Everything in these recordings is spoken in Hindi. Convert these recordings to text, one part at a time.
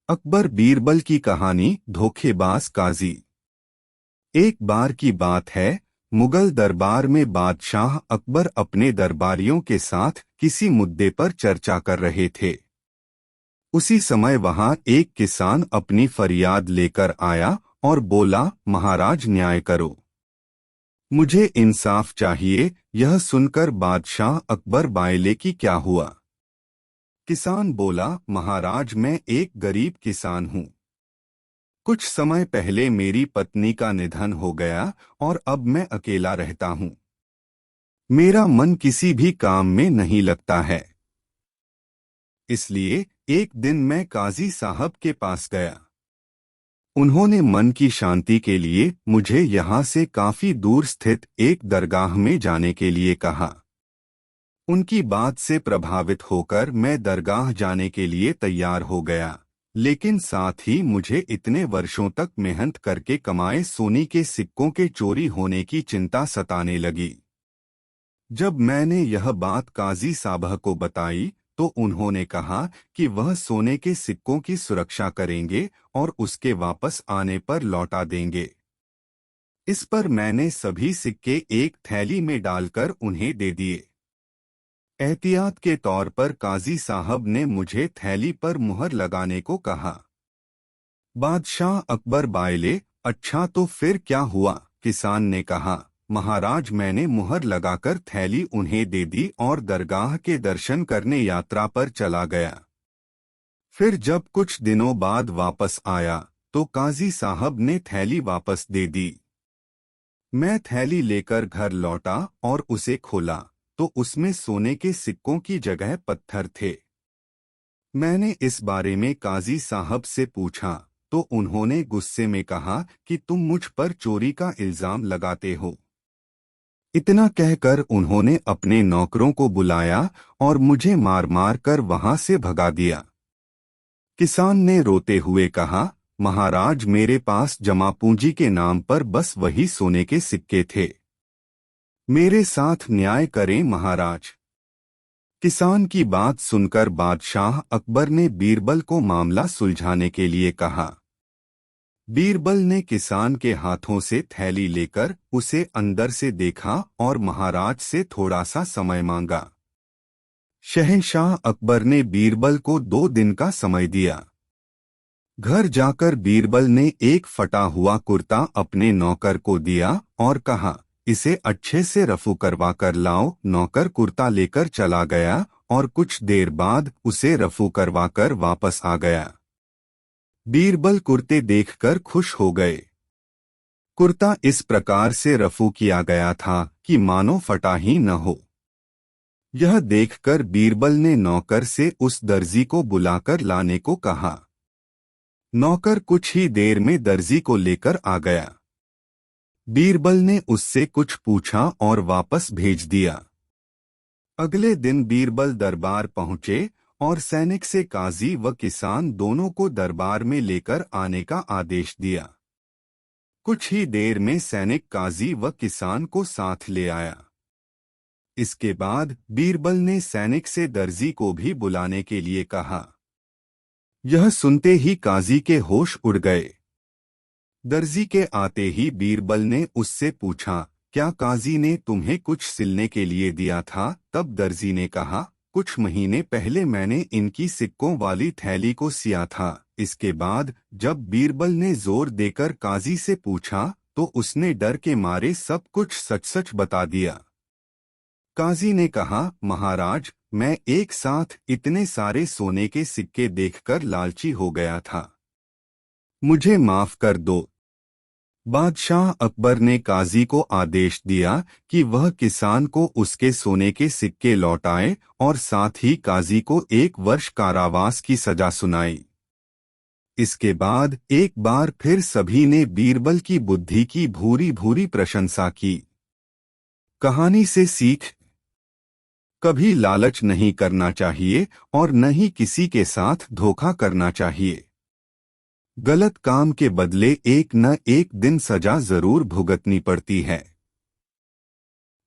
अकबर बीरबल की कहानी धोखेबाज काजी। एक बार की बात है, मुगल दरबार में बादशाह अकबर अपने दरबारियों के साथ किसी मुद्दे पर चर्चा कर रहे थे। उसी समय वहां एक किसान अपनी फरियाद लेकर आया और बोला, महाराज न्याय करो, मुझे इंसाफ चाहिए। यह सुनकर बादशाह अकबर बायले कि क्या हुआ। किसान बोला, महाराज मैं एक गरीब किसान हूँ। कुछ समय पहले मेरी पत्नी का निधन हो गया और अब मैं अकेला रहता हूँ। मेरा मन किसी भी काम में नहीं लगता है। इसलिए एक दिन मैं काजी साहब के पास गया। उन्होंने मन की शांति के लिए मुझे यहाँ से काफी दूर स्थित एक दरगाह में जाने के लिए कहा। उनकी बात से प्रभावित होकर मैं दरगाह जाने के लिए तैयार हो गया, लेकिन साथ ही मुझे इतने वर्षों तक मेहनत करके कमाए सोने के सिक्कों के चोरी होने की चिंता सताने लगी। जब मैंने यह बात काजी साहब को बताई तो उन्होंने कहा कि वह सोने के सिक्कों की सुरक्षा करेंगे और उसके वापस आने पर लौटा देंगे। इस पर मैंने सभी सिक्के एक थैली में डालकर उन्हें दे दिए। एहतियात के तौर पर काजी साहब ने मुझे थैली पर मुहर लगाने को कहा। बादशाह अकबर बायले, अच्छा तो फिर क्या हुआ? किसान ने कहा, महाराज मैंने मुहर लगाकर थैली उन्हें दे दी और दरगाह के दर्शन करने यात्रा पर चला गया। फिर जब कुछ दिनों बाद वापस आया तो काजी साहब ने थैली वापस दे दी। मैं थैली लेकर घर लौटा और उसे खोला तो उसमें सोने के सिक्कों की जगह पत्थर थे। मैंने इस बारे में काजी साहब से पूछा तो उन्होंने गुस्से में कहा कि तुम मुझ पर चोरी का इल्जाम लगाते हो। इतना कहकर उन्होंने अपने नौकरों को बुलाया और मुझे मार मार कर वहां से भगा दिया। किसान ने रोते हुए कहा, महाराज मेरे पास जमा पूंजी के नाम पर बस वही सोने के सिक्के थे। मेरे साथ न्याय करें महाराज। किसान की बात सुनकर बादशाह अकबर ने बीरबल को मामला सुलझाने के लिए कहा। बीरबल ने किसान के हाथों से थैली लेकर उसे अंदर से देखा और महाराज से थोड़ा सा समय मांगा। शहंशाह अकबर ने बीरबल को 2 दिन का समय दिया। घर जाकर बीरबल ने एक फटा हुआ कुर्ता अपने नौकर को दिया और कहा, इसे अच्छे से रफू करवा कर लाओ। नौकर कुर्ता लेकर चला गया और कुछ देर बाद उसे रफू करवाकर वापस आ गया। बीरबल कुर्ते देखकर खुश हो गए। कुर्ता इस प्रकार से रफू किया गया था कि मानो फटा ही न हो। यह देखकर बीरबल ने नौकर से उस दर्जी को बुलाकर लाने को कहा। नौकर कुछ ही देर में दर्जी को लेकर आ गया। बीरबल ने उससे कुछ पूछा और वापस भेज दिया। अगले दिन बीरबल दरबार पहुंचे और सैनिक से काजी व किसान दोनों को दरबार में लेकर आने का आदेश दिया। कुछ ही देर में सैनिक काजी व किसान को साथ ले आया। इसके बाद बीरबल ने सैनिक से दर्जी को भी बुलाने के लिए कहा। यह सुनते ही काजी के होश उड़ गए। दर्जी के आते ही बीरबल ने उससे पूछा, क्या काजी ने तुम्हें कुछ सिलने के लिए दिया था? तब दर्जी ने कहा, कुछ महीने पहले मैंने इनकी सिक्कों वाली थैली को सिया था। इसके बाद जब बीरबल ने जोर देकर काजी से पूछा तो उसने डर के मारे सब कुछ सच सच बता दिया। काजी ने कहा, महाराज मैं एक साथ इतने सारे सोने के सिक्के देखकर लालची हो गया था, मुझे माफ कर दो। बादशाह अकबर ने काजी को आदेश दिया कि वह किसान को उसके सोने के सिक्के लौटाए और साथ ही काजी को 1 वर्ष कारावास की सजा सुनाई। इसके बाद एक बार फिर सभी ने बीरबल की बुद्धि की भूरी भूरी प्रशंसा की। कहानी से सीख, कभी लालच नहीं करना चाहिए और न ही किसी के साथ धोखा करना चाहिए। गलत काम के बदले एक न एक दिन सजा जरूर भुगतनी पड़ती है।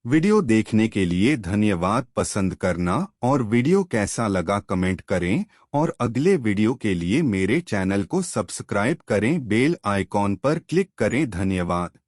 वीडियो देखने के लिए धन्यवाद। पसंद करना और वीडियो कैसा लगा कमेंट करें और अगले वीडियो के लिए मेरे चैनल को सब्सक्राइब करें, बेल आइकॉन पर क्लिक करें। धन्यवाद।